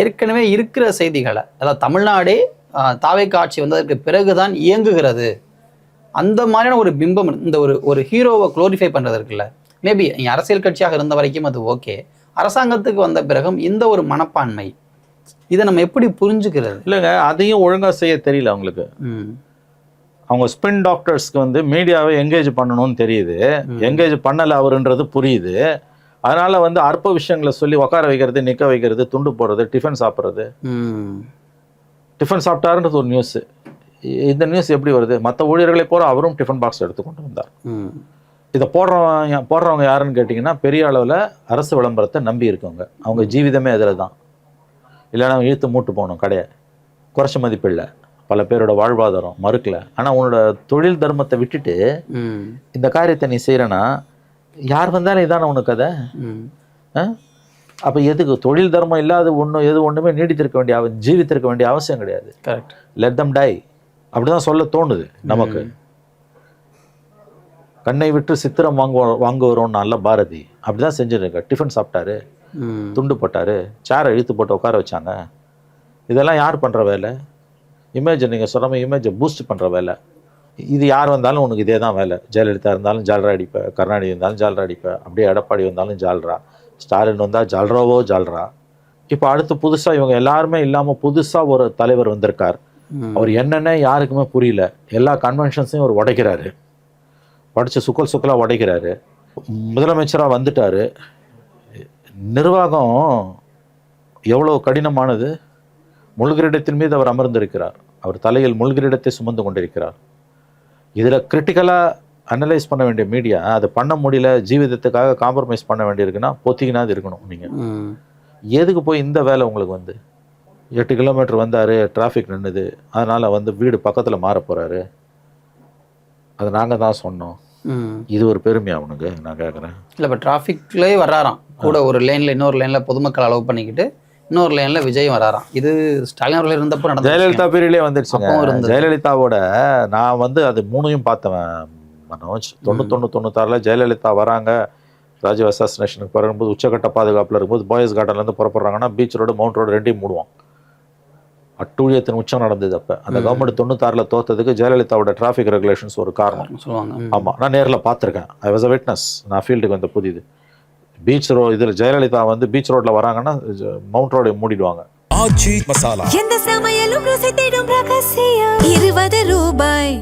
ஏற்கனவே இருக்கிற செய்திகளை, அதாவது தமிழ்நாடே தாவேக்கா ஆட்சி வந்ததற்கு பிறகுதான் இயங்குகிறது, அந்த மாதிரியான ஒரு பிம்பம், இந்த ஒரு ஹீரோவை குளோரிஃபை பண்ணுறது இருக்குல்ல. மேபி அரசியல் கட்சியாக இருந்த வரைக்கும் அது ஓகே, அரசாங்கத்துக்கு வந்த பிறகும் இந்த ஒரு மனப்பான்மை, இதை நம்ம எப்படி புரிஞ்சுக்கிறது? இல்லைங்க, அதையும் ஒழுங்காக செய்ய தெரியல அவங்களுக்கு. அவங்க ஸ்பின் டாக்டர்ஸ்க்கு வந்து மீடியாவை என்கேஜ் பண்ணணும்னு தெரியுது, என்கேஜ் பண்ணலை அவருன்றது புரியுது. அதனால வந்து அற்ப விஷயங்களை சொல்லி உட்கார வைக்கிறது, நிற்க வைக்கிறது, துண்டு போடுறது, டிஃபன் சாப்பிட்றது. டிஃபன் சாப்பிட்டாருன்றது ஒரு நியூஸ். இந்த நியூஸ் எப்படி வருது? மற்ற ஊழியர்களை போகிற அவரும் டிஃபன் பாக்ஸ் எடுத்து கொண்டு வந்தார். இதை போடுறவங்க யாருன்னு கேட்டிங்கன்னா பெரிய அளவில் அரசு விளம்பரத்தை நம்பி இருக்கவங்க. அவங்க ஜீவிதமே அதில் தான். இல்லைன்னா இழுத்து மூட்டு போகணும் கடையை, குறைச்ச மதிப்பில்லை, பல பேரோட வாழ்வாதாரம் மறுக்கலை. ஆனால் உன்னோட தொழில் தர்மத்தை விட்டுட்டு இந்த காரியத்தை நீ செய்கிறனா யார் வந்தாலும் இதான உனக்கு அதை. அப்போ எதுக்கு தொழில் தர்மம் இல்லாத ஒன்றுமே நீடித்திருக்க வேண்டிய ஜீவித்திருக்க வேண்டிய அவசியம் கிடையாது. கரெக்ட். லெட் தம் டை அப்படிதான் சொல்ல தோணுது நமக்கு. கண்ணை விட்டு சித்திரம் வாங்குவரோம் நல்ல பாரதி அப்படிதான் செஞ்சுருக்க. டிஃபன் சாப்பிட்டாரு, துண்டு போட்டாரு, சேரை இழுத்து போட்டு உட்கார வச்சாங்க. இதெல்லாம் யார் பண்ணுற வேலை? இமேஜை நீங்கள் சொல்கிற மாதிரி இமேஜை பூஸ்ட் பண்ணுற வேலை. இது யார் வந்தாலும் உனக்கு இதே தான் வேலை. ஜெயலலிதா இருந்தாலும் ஜால்ரா அடிப்பேன், கருணாநிதி இருந்தாலும் ஜால்ரா அடிப்பேன், அப்படியே எடப்பாடி வந்தாலும் ஜால்ரா, ஸ்டாலின் வந்தால் ஜால்ராவோ ஜால்ரா. இப்போ அடுத்து புதுசாக இவங்க எல்லாருமே இல்லாமல் புதுசாக ஒரு தலைவர் வந்திருக்கார். அவர் என்னென்ன யாருக்குமே புரியல. எல்லா கன்வென்ஷன்ஸையும் அவர் உடைக்கிறாரு, படித்த சுக்கலாக உடைக்கிறாரு. முதலமைச்சராக வந்துட்டார். நிர்வாகம் எவ்வளோ கடினமானது. முள்கிரீடத்தின் மீது அவர் அமர்ந்திருக்கிறார். அவர் தலையில் முள்கிரீடத்தை சுமந்து கொண்டிருக்கிறார். இதில் கிரிட்டிக்கலாக அனலைஸ் பண்ண வேண்டிய மீடியா அதை பண்ண முடியல, ஜீவிதத்துக்காக காம்ப்ரமைஸ் பண்ண வேண்டியிருக்குன்னா பொத்திக்கினாது இருக்கணும். நீங்கள் எதுக்கு போய் இந்த வேலை உங்களுக்கு வந்து 8 கிலோமீட்டர் வந்தார், டிராஃபிக் நின்றுது, அதனால் வந்து வீடு பக்கத்தில் மாற போகிறாரு. அது நாங்கள் தான் சொன்னோம். இது ஒரு பெருமையா உனக்கு? நான் கேட்குறேன். இல்லை, இப்போ டிராஃபிக்லேயே வராராம் கூட, ஒரு லேனில் இன்னொரு லேனில் பொதுமக்கள் அலோவ் பண்ணிக்கிட்டு இன்னொரு லைனில் விஜய் வராராம். இது ஸ்டாலின் அவர்கள் இருந்தப்போ நடந்த, ஜெயலலிதா பீரியட்லேயே வந்துடுச்சுங்க. ஜெயலலிதாவோட நான் வந்து அது 3ஐயும் பார்த்தவன் மனோஜ். 91-96 ஜெயலலிதா வராங்க, ராஜீவ் அசாசினேஷனுக்கு வரும்போது உச்சக்கட்ட பாதுகாப்பில் இருக்கும்போது பாய்ஸ் கார்டன்லேருந்து புறப்படுறாங்கன்னா பீச் ரோடு மவுண்ட் ரோடு ரெண்டையும் மூடுவான். அட்டூழியத்தின் உச்சம் நடந்தது. அப்போ அந்த கவர்மெண்ட் 96 தோத்ததுக்கு ஜெயலலிதாவோட டிராஃபிக் ரெகுலேஷன்ஸ் ஒரு காரணம் சொல்லுவாங்க. ஆமாம், நான் நேரில் பார்த்துருக்கேன். I was a witness. நான் ஃபீல்டுக்கு வந்த புதிது. பீச் ரோடு இதில் ஜெயலலிதா வந்து பீச் ரோட்ல வராங்கன்னா மவுண்ட் ரோடு மூடிடுவாங்க. ஆச்சி மசாலா, எந்த சமையலும் ருசி தேடும் ரகசியம், 20 ரூபாய்.